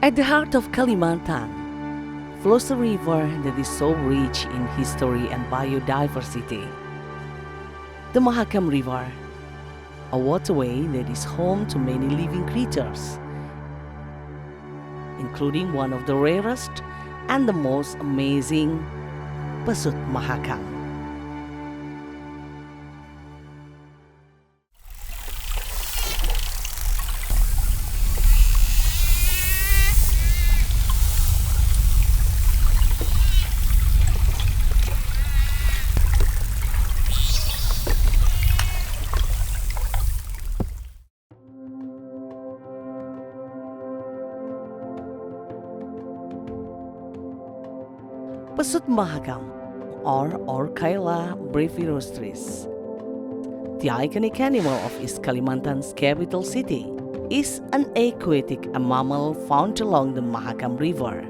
At the heart of Kalimantan flows a river that is so rich in history and biodiversity. The Mahakam River, a waterway that is home to many living creatures, including one of the rarest and the most amazing, Pesut Mahakam. Pesut Mahakam, or Orcaila brevirostris, the iconic animal of East Kalimantan's capital city, is an aquatic mammal found along the Mahakam River.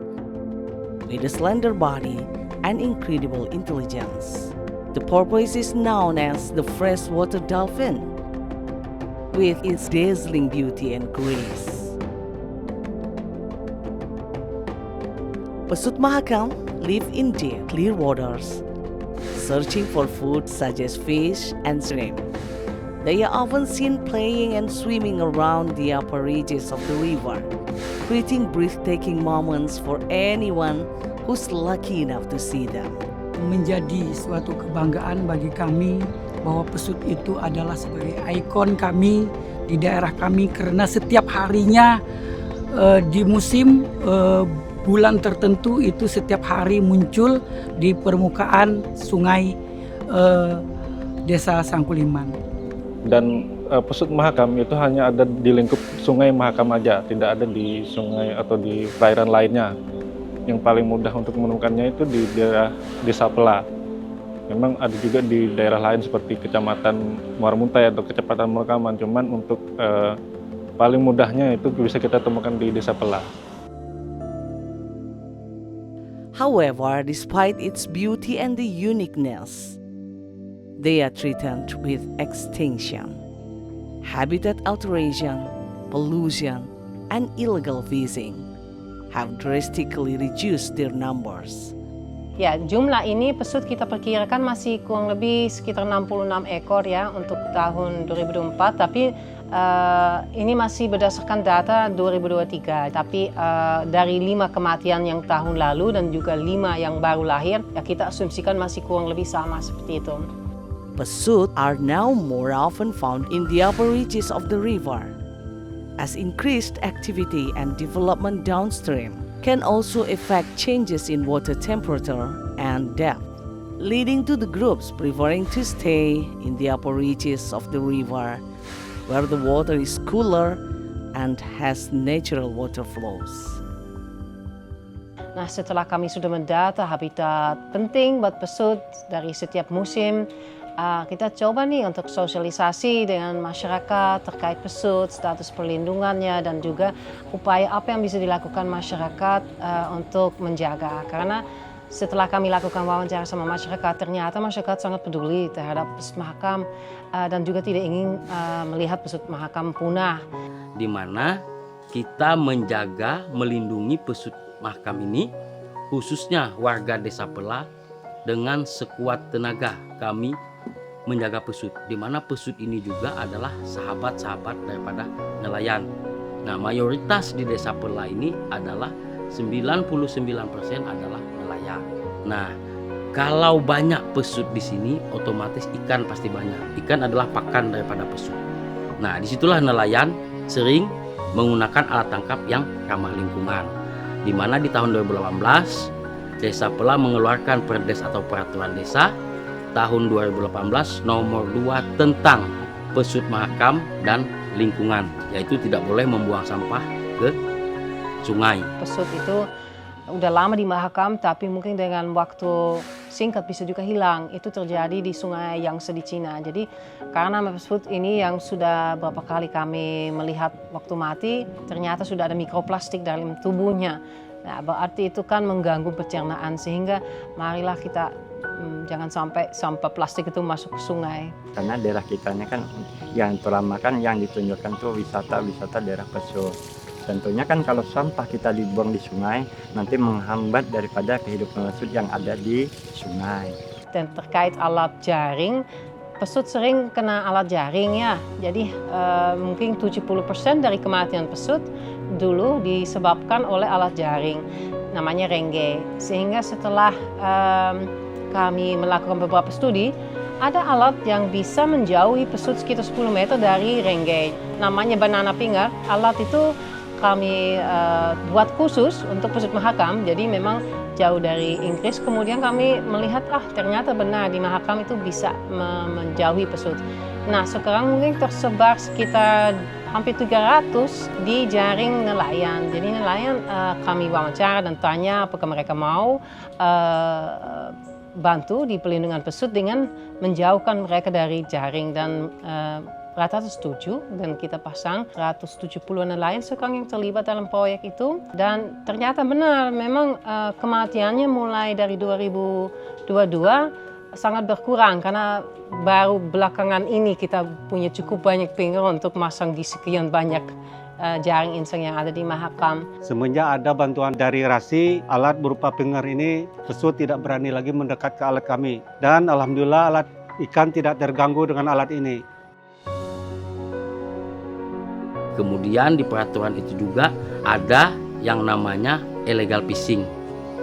With a slender body and incredible intelligence, the porpoise is known as the freshwater dolphin, with its dazzling beauty and grace. Pesut Mahakam live in deep, clear waters, searching for food such as fish and shrimp. They are often seen playing and swimming around the upper reaches of the river, creating breathtaking moments for anyone who's lucky enough to see them. Menjadi suatu kebanggaan bagi kami bahwa pesut itu adalah sebagai ikon kami di daerah kami, karena setiap harinya di musim bulan tertentu itu setiap hari muncul di permukaan sungai Desa Sangkuliman. Dan Pesut Mahakam itu hanya ada di lingkup sungai Mahakam aja, tidak ada di sungai atau di perairan lainnya. Yang paling mudah untuk menemukannya itu di daerah Desa Pela. Memang ada juga di daerah lain seperti Kecamatan Muara Muntai atau Kecamatan Mulkaman, cuman untuk paling mudahnya itu bisa kita temukan di Desa Pela. However, despite its beauty and the uniqueness, they are threatened with extinction. Habitat alteration, pollution, and illegal fishing have drastically reduced their numbers. Ya, jumlah ini pesut kita perkirakan masih kurang lebih sekitar 66 ekor ya untuk tahun 2024, tapi ini masih berdasarkan data 2023. Tapi dari 5 kematian yang tahun lalu dan juga 5 yang baru lahir, ya kita asumsikan masih kurang lebih sama seperti itu. Pesut are now more often found in the upper reaches of the river, as increased activity and development downstream can also affect changes in water temperature and depth, leading to the groups preferring to stay in the upper reaches of the river, where the water is cooler and has natural water flows. Nah, setelah kami sudah mendata habitat penting buat pesut dari setiap musim, kita coba nih untuk sosialisasi dengan masyarakat terkait pesut, status perlindungannya, dan juga upaya apa yang bisa dilakukan masyarakat untuk menjaga. Karena setelah kami lakukan wawancara sama masyarakat, ternyata masyarakat sangat peduli terhadap pesut Mahakam dan juga tidak ingin melihat pesut Mahakam punah. Di mana kita menjaga, melindungi pesut Mahakam ini, khususnya warga Desa Pela, dengan sekuat tenaga kami menjaga pesut, di mana pesut ini juga adalah sahabat-sahabat daripada nelayan. Nah, mayoritas di Desa Pela ini adalah 99% adalah nelayan. Nah, kalau banyak pesut di sini, otomatis ikan pasti banyak. Ikan adalah pakan daripada pesut. Nah, disitulah nelayan sering menggunakan alat tangkap yang ramah lingkungan. Di mana di tahun 2018, Desa Pela mengeluarkan Perdes atau Peraturan Desa tahun 2018 nomor 2 tentang pesut Mahakam dan lingkungan, yaitu tidak boleh membuang sampah ke sungai. Pesut itu udah lama di Mahakam, tapi mungkin dengan waktu singkat bisa juga hilang. Itu terjadi di Sungai Yangtze di Cina. Jadi karena pesut ini yang sudah berapa kali kami melihat waktu mati, ternyata sudah ada mikroplastik dalam tubuhnya. Nah, berarti itu kan mengganggu pencernaan, sehingga marilah kita jangan sampai sampah plastik itu masuk ke sungai. Karena daerah kitanya kan yang terlama kan yang ditunjukkan tuh wisata daerah pesut. Tentunya kan kalau sampah kita dibuang di sungai, nanti menghambat daripada kehidupan pesut yang ada di sungai. Dan terkait alat jaring, pesut sering kena alat jaring ya. Jadi mungkin 70% dari kematian pesut dulu disebabkan oleh alat jaring, namanya rengge. Sehingga setelah kami melakukan beberapa studi, ada alat yang bisa menjauhi pesut sekitar 10 meter dari rengge. Namanya banana finger. Alat itu kami buat khusus untuk pesut Mahakam, jadi memang jauh dari Inggris. Kemudian kami melihat, ternyata benar di Mahakam itu bisa menjauhi pesut. Nah, sekarang mungkin tersebar sekitar hampir 300 di jaring nelayan. Jadi nelayan kami wawancara dan tanya apakah mereka mau bantu di pelindungan pesut dengan menjauhkan mereka dari jaring, dan rata-rata setuju, dan kita pasang 170 nelayan sekarang yang terlibat dalam proyek itu. Dan ternyata benar, memang kematiannya mulai dari 2022 sangat berkurang, karena baru belakangan ini kita punya cukup banyak finger untuk masang di sekian banyak jaring insang yang ada di Mahakam. Semenjak ada bantuan dari RASI, alat berupa finger ini, pesut tidak berani lagi mendekat ke alat kami. Dan alhamdulillah alat ikan tidak terganggu dengan alat ini. Kemudian di peraturan itu juga ada yang namanya illegal fishing,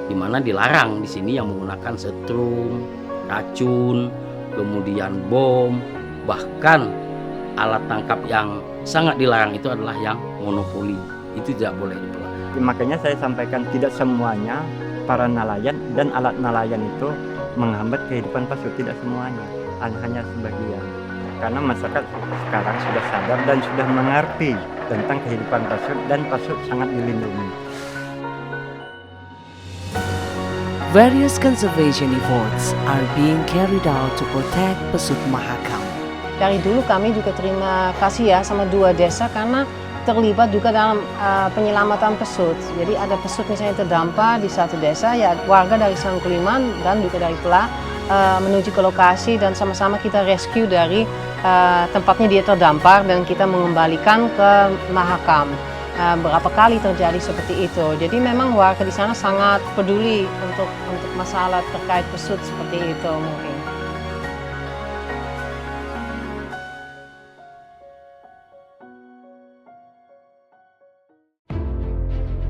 di mana dilarang di sini yang menggunakan setrum, racun, kemudian bom, bahkan alat tangkap yang sangat dilarang itu adalah yang monopoli. Itu tidak boleh diperlakukan. Makanya saya sampaikan tidak semuanya para nelayan dan alat nelayan itu menghambat kehidupan pesut, tidak semuanya, hanya sebagian. Karena masyarakat sekarang sudah sadar dan sudah mengerti tentang kehidupan pesut, dan pesut sangat dilindungi. Various conservation efforts are being carried out to protect pesut Mahakam. Dari dulu kami juga terima kasih ya sama 2 desa karena terlibat juga dalam penyelamatan pesut. Jadi ada pesut misalnya terdampar di satu desa, ya warga dari Sangkuliman dan juga dari Pela menuju ke lokasi, dan sama-sama kita rescue dari tempatnya dia terdampar dan kita mengembalikan ke Mahakam. Berapa kali terjadi seperti itu. Jadi memang warga di sana sangat peduli untuk masalah terkait pesut seperti itu mungkin.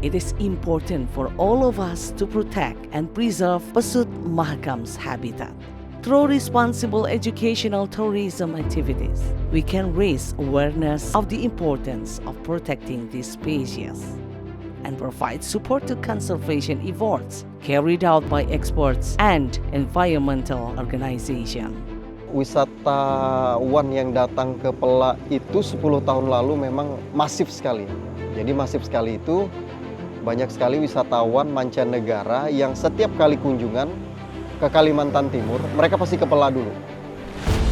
It is important for all of us to protect and preserve pesut Mahakam's habitat. Through responsible educational tourism activities, we can raise awareness of the importance of protecting these species and provide support to conservation efforts carried out by experts and environmental organizations. Wisatawan yang datang ke Pela itu 10 tahun lalu memang masif sekali. Jadi masif sekali itu banyak sekali wisatawan mancanegara yang setiap kali kunjungan ke Kalimantan Timur, mereka pasti ke Pela dulu.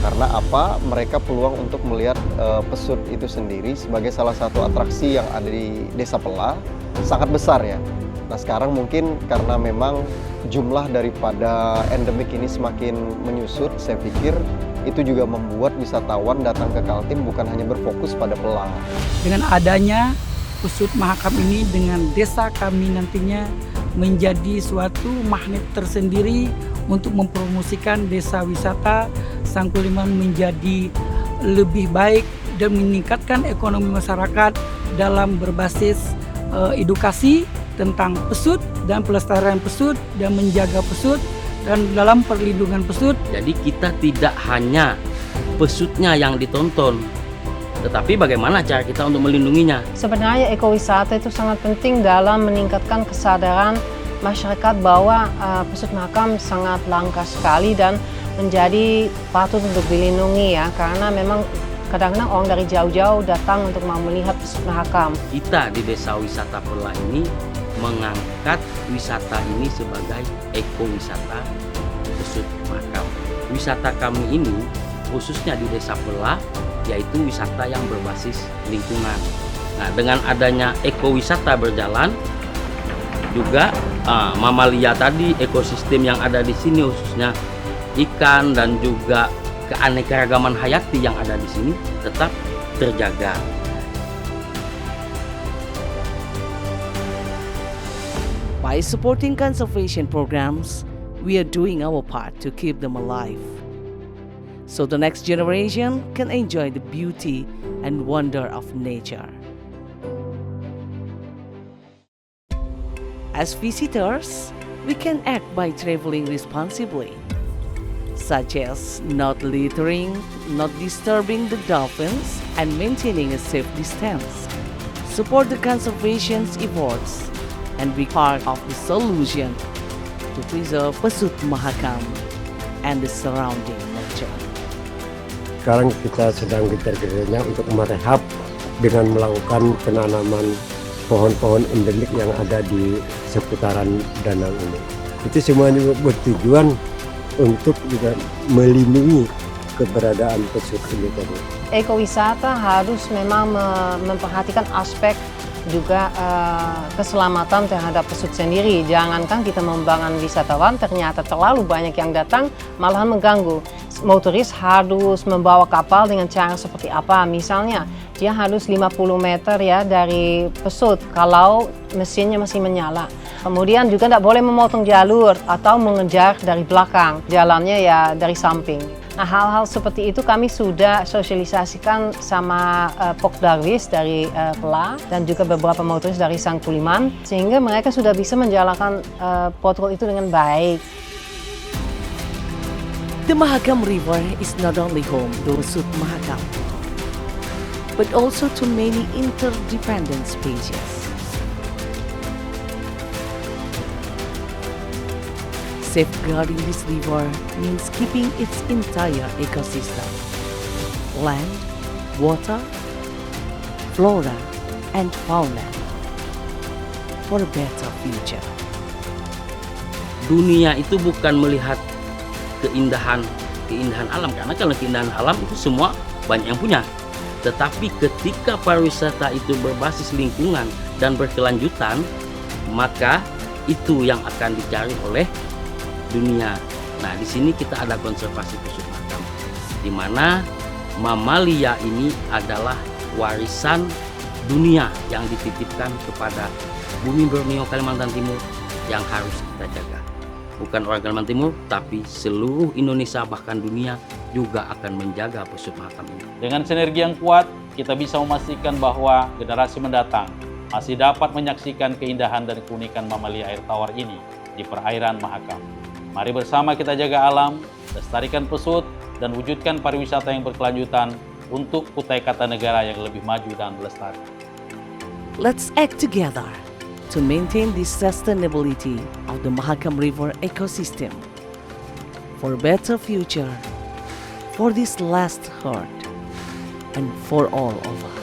Karena apa? Mereka peluang untuk melihat pesut itu sendiri sebagai salah satu atraksi yang ada di Desa Pela sangat besar ya. Nah sekarang mungkin karena memang jumlah daripada endemik ini semakin menyusut, saya pikir itu juga membuat wisatawan datang ke Kaltim bukan hanya berfokus pada Pela. Dengan adanya pesut Mahakam ini, dengan desa kami nantinya menjadi suatu magnet tersendiri untuk mempromosikan desa wisata Sangkuliman menjadi lebih baik dan meningkatkan ekonomi masyarakat dalam berbasis edukasi tentang pesut dan pelestarian pesut dan menjaga pesut dan dalam perlindungan pesut. Jadi kita tidak hanya pesutnya yang ditonton, tetapi bagaimana cara kita untuk melindunginya. Sebenarnya ekowisata itu sangat penting dalam meningkatkan kesadaran masyarakat bahwa pesut Mahakam sangat langka sekali dan menjadi patut untuk dilindungi ya, karena memang kadang-kadang orang dari jauh-jauh datang untuk mau melihat pesut Mahakam. Kita di Desa Wisata Pela ini mengangkat wisata ini sebagai ekowisata pesut Mahakam. Wisata kami ini khususnya di Desa Pela yaitu wisata yang berbasis lingkungan. Nah, dengan adanya ekowisata berjalan, juga mamalia tadi, ekosistem yang ada di sini khususnya ikan dan juga keanekaragaman hayati yang ada di sini tetap terjaga. By supporting conservation programs, we are doing our part to keep them alive, so the next generation can enjoy the beauty and wonder of nature. As visitors, we can act by traveling responsibly, such as not littering, not disturbing the dolphins, and maintaining a safe distance. Support the conservation efforts and be part of the solution to preserve Pesut Mahakam and the surrounding nature. Sekarang kita sedang gencar-gencarnya untuk merehab dengan melakukan penanaman pohon-pohon endemik yang ada di seputaran danau ini. Itu semuanya bertujuan untuk juga melindungi keberadaan pesut ini tadi. Ekowisata harus memang memperhatikan aspek juga keselamatan terhadap pesut sendiri. Jangankan kita membangun wisatawan, ternyata terlalu banyak yang datang malahan mengganggu. Motoris harus membawa kapal dengan cara seperti apa? Misalnya, dia harus 50 meter ya dari pesut kalau mesinnya masih menyala. Kemudian juga tidak boleh memotong jalur atau mengejar dari belakang, jalannya ya dari samping. Nah, hal-hal seperti itu kami sudah sosialisasikan sama Pok Darwis dari Pela dan juga beberapa motoris dari Sangkuliman, sehingga mereka sudah bisa menjalankan patrol itu dengan baik. The Mahakam River is not only home to Pesut Mahakam, but also to many interdependent species. Safeguarding this river means keeping its entire ecosystem, land, water, flora, and fauna for a better future. Dunia itu bukan melihat keindahan alam, karena kalau keindahan alam itu semua banyak yang punya. Tetapi ketika pariwisata itu berbasis lingkungan dan berkelanjutan, maka itu yang akan dicari oleh dunia. Nah, di sini kita ada konservasi Pesut Mahakam, di mana mamalia ini adalah warisan dunia yang dititipkan kepada bumi Borneo Kalimantan Timur yang harus kita jaga. Bukan orang Kalimantan Timur, tapi seluruh Indonesia bahkan dunia juga akan menjaga Pesut Mahakam ini. Dengan sinergi yang kuat, kita bisa memastikan bahwa generasi mendatang masih dapat menyaksikan keindahan dan keunikan mamalia air tawar ini di perairan Mahakam. Mari bersama kita jaga alam, lestarikan pesut, dan wujudkan pariwisata yang berkelanjutan untuk Kutai Kartanegara yang lebih maju dan lestari. Let's act together to maintain the sustainability of the Mahakam River ecosystem for a better future, for this last heart, and for all of us.